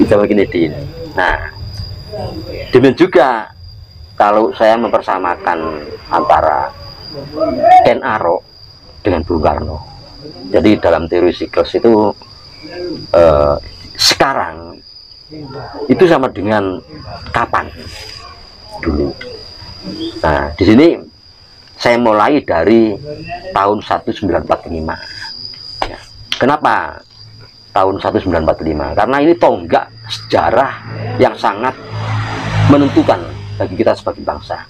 Jamal Kennedy. Nah, demikian juga kalau saya mempersamakan antara Ken Arok dengan Bung Karno. Jadi dalam teori siklus itu sekarang itu sama dengan kapan dulu. Nah, di sini saya mulai dari tahun 1945. Ya. Kenapa tahun 1945? Karena ini tonggak sejarah yang sangat menentukan bagi kita sebagai bangsa.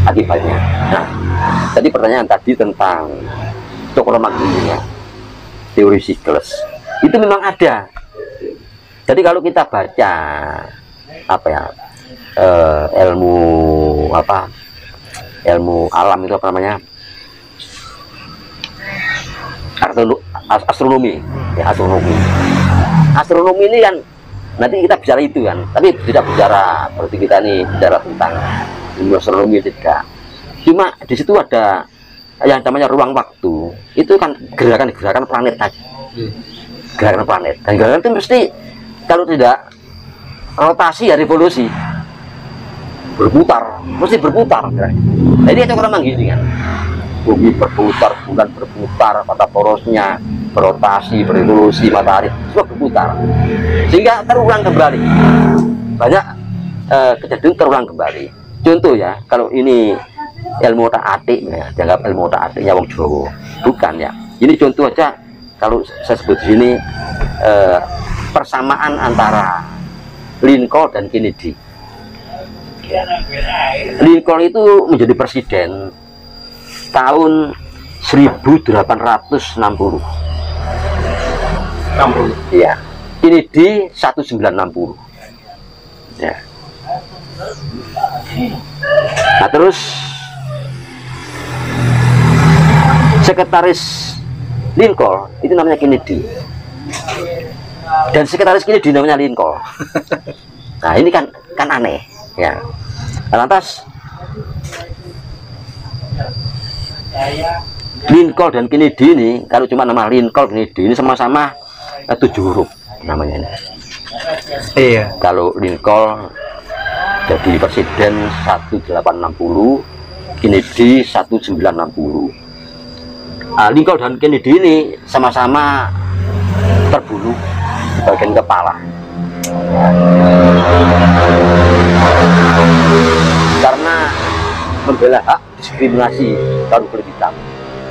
Akibatnya. Nah, tadi pertanyaan tadi tentang cokromanggilnya, teori siklus itu memang ada. Jadi kalau kita baca apa ya, ilmu alam itu apa namanya, astronomi ya, astronomi ini kan nanti kita bicara itu kan, tapi tidak bicara berarti kita nih bicara tentang ilmu astronomi, tidak. Cuma di situ ada yang namanya ruang waktu, itu kan gerakan planet tadi, gerakan planet, dan gerakan itu mesti kalau tidak rotasi ya revolusi, berputar, mesti berputar. Nah, ini itu kurang gini kan, bumi berputar, bulan berputar, mata porosnya berotasi, berevolusi, matahari semua berputar, sehingga terulang kembali. Banyak kejadian terulang kembali. Contoh ya, kalau ini ilmu otak-atik ya, dianggap ilmu otak-atiknya wong Jawa, bukan ya. Ini contoh aja, kalau saya sebut di sini persamaan antara Lincoln dan Kennedy. Lincoln itu menjadi presiden tahun 1860. Ya. Kennedy 1960. Ya. Nah, terus sekretaris Lincoln itu namanya Kennedy, dan sekretaris Kennedy namanya Lincoln. Nah, ini kan aneh ya. Lantas Lincoln dan Kennedy ini, kalau cuma nama Lincoln Kennedy ini sama-sama 7 huruf namanya ini. Iya. Kalau Lincoln jadi presiden 1860, Kennedy 1960. Lincoln dan Kennedy ini sama-sama terbunuh di bagian kepala karena membela hak diskriminasi kaum kulit hitam,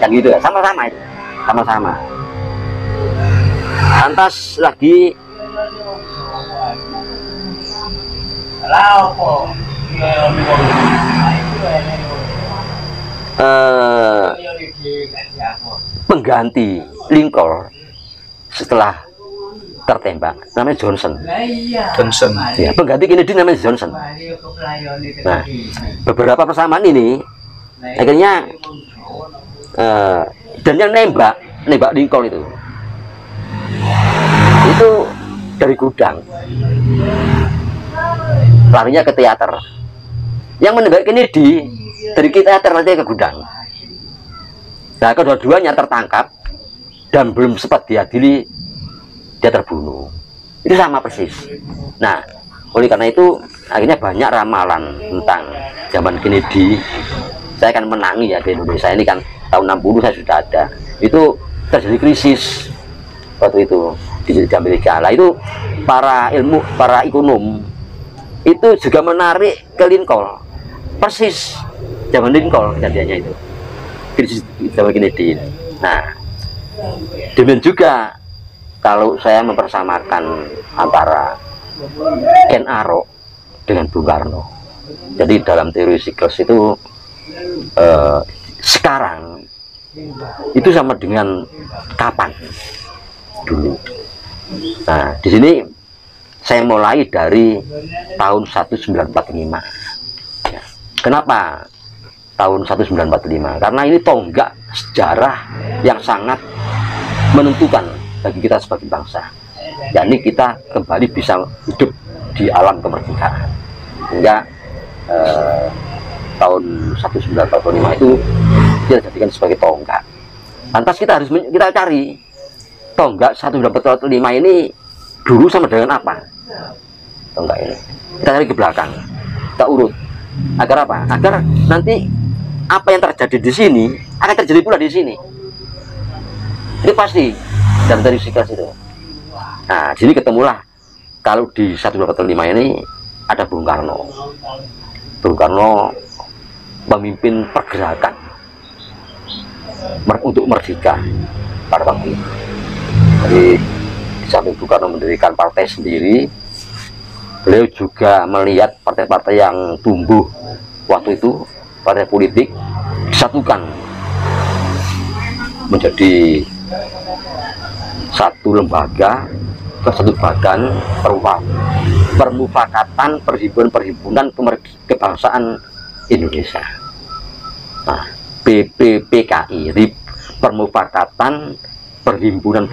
yang gitu ya, sama-sama itu, sama-sama. Lantas lagi pengganti Lincoln setelah tertembak namanya Johnson. Ya, pengganti Kennedy namanya Johnson. Nah, beberapa persamaan ini akhirnya dan yang nembak Lincoln itu dari gudang, larinya ke teater. Yang menembak Kennedy dari teater nanti ke gudang. Nah, kedua-duanya tertangkap dan belum sempat diadili, dia terbunuh. Itu sama persis. Nah, oleh karena itu akhirnya banyak ramalan tentang zaman Kennedy. Saya akan menangi ya di Indonesia ini kan tahun 60 saya sudah ada. Itu terjadi krisis waktu itu di Amerika. Lah itu para ekonom itu juga menarik ke Lincoln. Persis zaman Lincoln kejadiannya itu. Krisis zaman Kennedy. Nah, demikian juga kalau saya mempersamakan antara Ken Arok dengan Bung Karno. Jadi dalam teori siklus itu sekarang itu sama dengan kapan dulu. Nah, di sini saya mulai dari tahun 1945. Ya. Kenapa tahun 1945? Karena ini tonggak sejarah yang sangat menentukan bagi kita sebagai bangsa. yakni kita kembali bisa hidup di alam kemerdekaan. Hingga tahun 1945 itu kita jadikan sebagai tonggak. Lantas kita harus kita cari tonggak 1945 ini dulu sama dengan apa? Tonggak ini kita cari ke belakang, kita urut. Agar apa? Agar nanti apa yang terjadi di sini akan terjadi pula di sini. Ini pasti dan dari siklus itu. Nah, di sini ketemulah kalau di 1945 ini ada Bung Karno. Bung Karno memimpin pergerakan untuk merdeka pada waktu itu. Jadi di samping Bung Karno mendirikan partai sendiri, beliau juga melihat partai-partai yang tumbuh waktu itu, partai politik disatukan menjadi satu lembaga, satu badan permufakatan perhimpunan kebangsaan Indonesia. Nah, PPPKI, permufakatan perhimpunan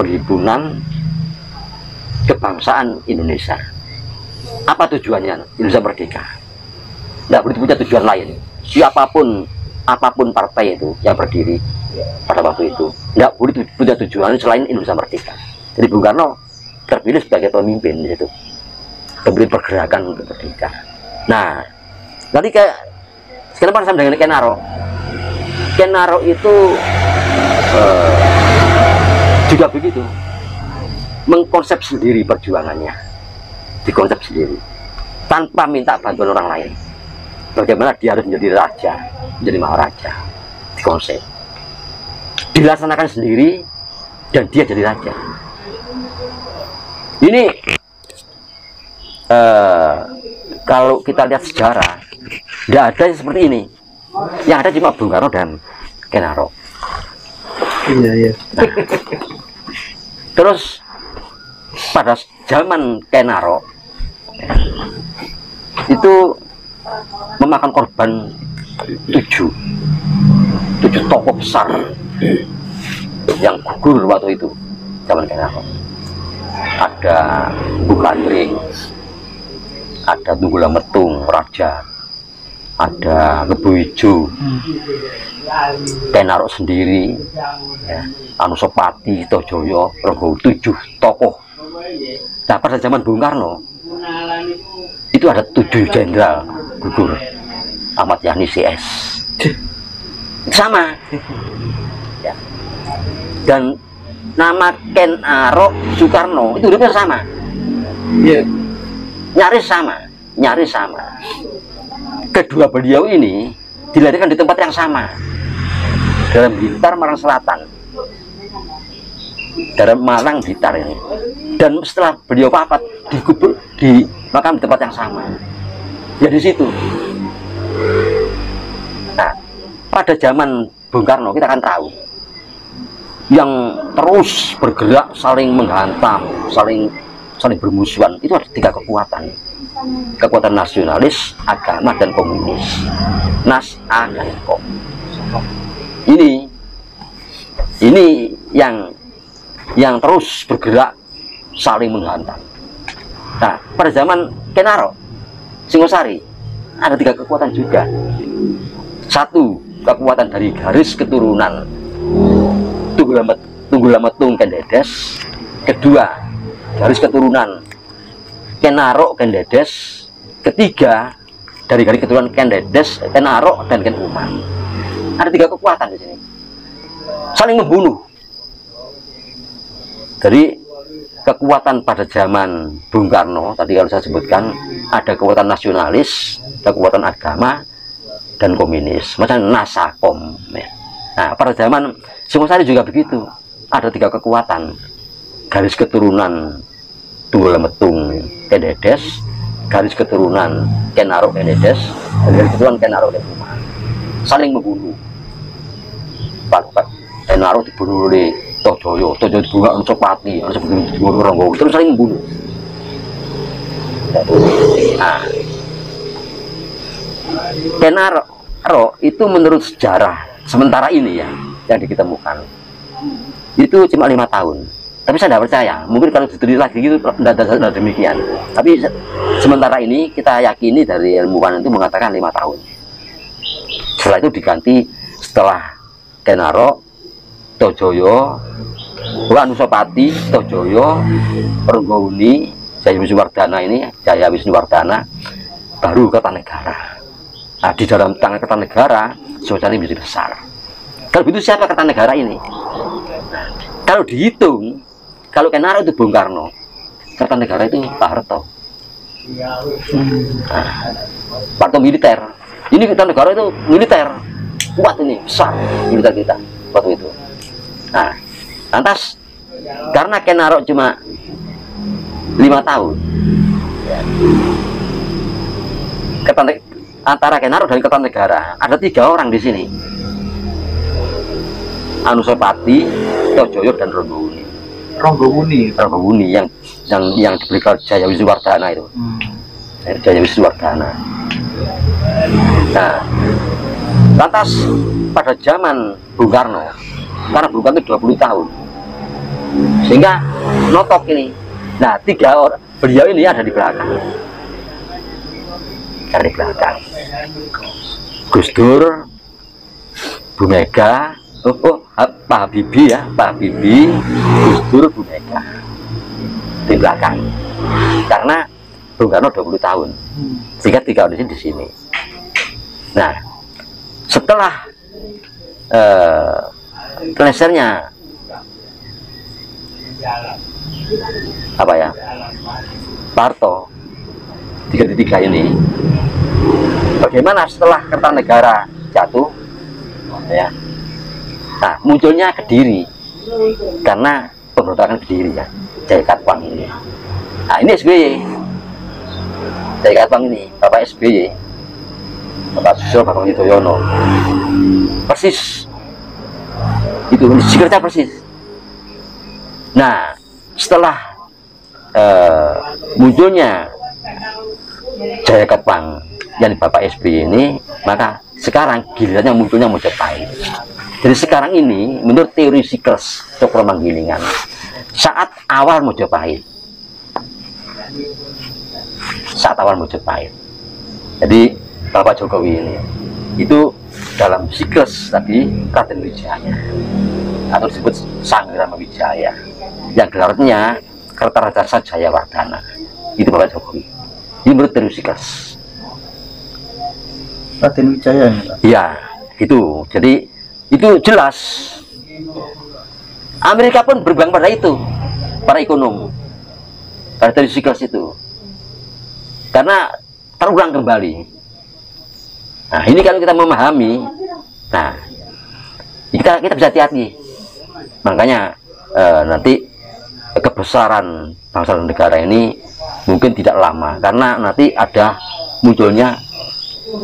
kebangsaan Indonesia. Apa tujuannya Indonesia merdeka? Tidak boleh punya tujuan lain. Apapun partai itu yang berdiri pada waktu itu tidak boleh punya tujuan selain Indonesia merdeka. Jadi Bung Karno terpilih sebagai pemimpin di situ, pemimpin pergerakan untuk merdeka. Nah, nanti sekarang sama dengan Kenaro. Kenaro itu juga begitu, mengkonsep sendiri perjuangannya, dikonsep sendiri tanpa minta bantuan orang lain. Bagaimana dia harus menjadi raja, menjadi maharaja, dikonsep, dilaksanakan sendiri, dan dia jadi raja. Ini kalau kita lihat sejarah, tidak ada seperti ini. Yang ada cuma Bung Karno dan Kenaro. Iya. Nah, terus pada zaman Kenaro itu memakan korban tujuh tokoh besar yang gugur waktu itu zaman Kenaro. Ada Bung Landring, ada Tunggula Metung Raja, ada Lebu Ijo, Kenaro sendiri, ya, Anusapati, Tojoyo, Renggo, 7 tokoh. Nah, pada zaman Bung Karno itu ada 7 jenderal gugur. Ahmad Yani CS sama ya. Dan nama Kenaro Soekarno itu udah sama, nyaris sama. Kedua beliau ini dilahirkan di tempat yang sama, dalam Blitar Malang Selatan, dalam Malang Blitar ini. Dan setelah beliau wafat dikubur di makam di tempat yang sama, ya di situ. Nah, pada zaman Bung Karno kita akan tahu yang terus bergerak saling menghantam, saling bermusuhan itu ada 3 kekuatan. Kekuatan nasionalis, agama, dan komunis. Nas-A dan Kom. Ini yang terus bergerak saling menghantam. Nah, pada zaman Kenaro, Singosari ada 3 kekuatan juga. 1, kekuatan dari garis keturunan Tunggula Metung Kendedes. 2, garis keturunan Kenaro Kendedes. 3, dari garis keturunan Kendedes, Kenaro, dan Ken Umang. Ada 3 kekuatan di sini, saling membunuh. Jadi kekuatan pada zaman Bung Karno tadi kalau saya sebutkan ada kekuatan nasionalis, ada kekuatan agama, dan komunis, macam Nasakom. Nah, pada zaman Singosari juga begitu, ada 3 kekuatan, garis keturunan Tunggula Metung Kendedes, garis keturunan Kenaro Kendedes, dan garis keturunan Kenaro Ken Umang, saling membunuh. Kenaro dibunuh oleh Tojoyo dibunuh Anusapati, dibunuh Renggo, terus saling membunuh. Nah, Kenaro itu menurut sejarah sementara ini yang ditemukan itu cuma 5 tahun Tapi saya tidak percaya, mungkin kalau diteliti lagi gitu tidak demikian. Tapi sementara ini kita yakini dari ilmuwan itu mengatakan 5 tahun. Setelah itu diganti setelah Kenaro, Tojoyo, Anusapati, Tojoyo, Ronggowuni, Jaya Wisnuwardana ini, Jaya Wisnuwardana, baru Kertanegara. Nah, di dalam tangan Kertanegara, suasananya menjadi besar. Kalau begitu siapa Kertanegara ini? Nah, kalau dihitung, kalau Kenaro itu Bung Karno, Kertanegara itu Pak Harto. Nah, Pak Harto militer. Ini Kertanegara itu militer, kuat ini, besar militer kita waktu itu. Nah, lantas karena Kenaro cuma 5 tahun, antara Kenaro dan Kertanegara ada 3 orang di sini, Anusapati, Tojoyo dan Ronggowuni. Ronggowuni yang diberikan Jaya Wisnuwardana itu, Jaya Wisnuwardana. Nah, lantas pada zaman Bung Karno, karena Bung Karno 20 tahun, sehingga notok ini. Nah, 3 orang beliau ini ada di belakang. Dari belakang Gus Dur, Bu Mega, Pak Habibie ya, Pak Habibie, Gus Dur, Bu Mega di belakang. Karena Bung Karno 20 tahun, sehingga 3 orang di sini. Nah, setelah lesernya apa ya, Pak Harto 3 ini, bagaimana setelah Kertanegara jatuh ya, nah munculnya Kediri karena pemberontakan Kediri ya, Jaya Katwang ini. Nah, ini SBY, Jaya Katwang ini Bapak SBY, Bapak Susilo Bambang Yudhoyono, persis itu sikernya persis. Nah, setelah munculnya Jaya Katwang yang Bapak SBY ini, maka sekarang gilirannya munculnya Mojopahit. Jadi sekarang ini menurut teori siklus Cokro-Manggilingan, saat awal Mojopahit, jadi Bapak Jokowi ini itu dalam siklus tadi Raden Wijaya atau disebut Sang Rama Wijaya, yang gelarnya Kertarajasa Jayawardana, itu Bapak Jokowi. Ini menurut teori siklus Raden Wijaya ya, itu. Jadi itu jelas Amerika pun berpegang pada itu, para ekonom, pada teori siklus itu, karena terulang kembali. Nah, ini kalau kita memahami, nah kita bisa hati-hati. Makanya nanti kebesaran bangsa dan negara ini mungkin tidak lama, karena nanti ada munculnya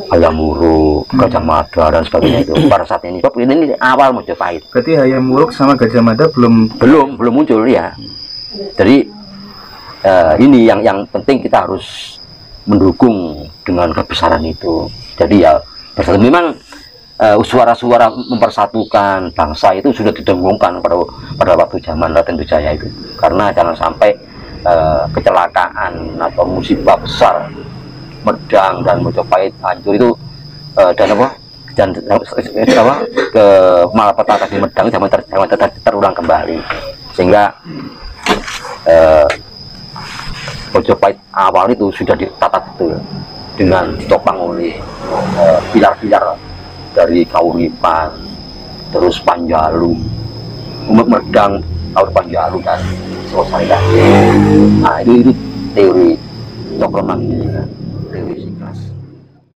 Hayam Wuruk, Gajah Mada dan sebagainya itu. Pada saat ini awal Mojopahit. Berarti Hayam Wuruk sama Gajah Mada belum muncul ya. Jadi ini yang penting kita harus mendukung dengan kebesaran itu. Jadi ya memang suara-suara mempersatukan bangsa itu sudah didengungkan pada waktu zaman Raden Wijaya itu. Karena jangan sampai kecelakaan atau musibah besar Medang dan Mojopahit hancur itu dan ke malapetaka di Medang jangan terulang kembali, sehingga Mojopahit awal itu sudah ditata betul dengan ditopang oleh pilar-pilar dari Kauripan, terus Panjalu, Medang, Panjalu dan selesai. Nah, itu teori Cokro-Manggilingan.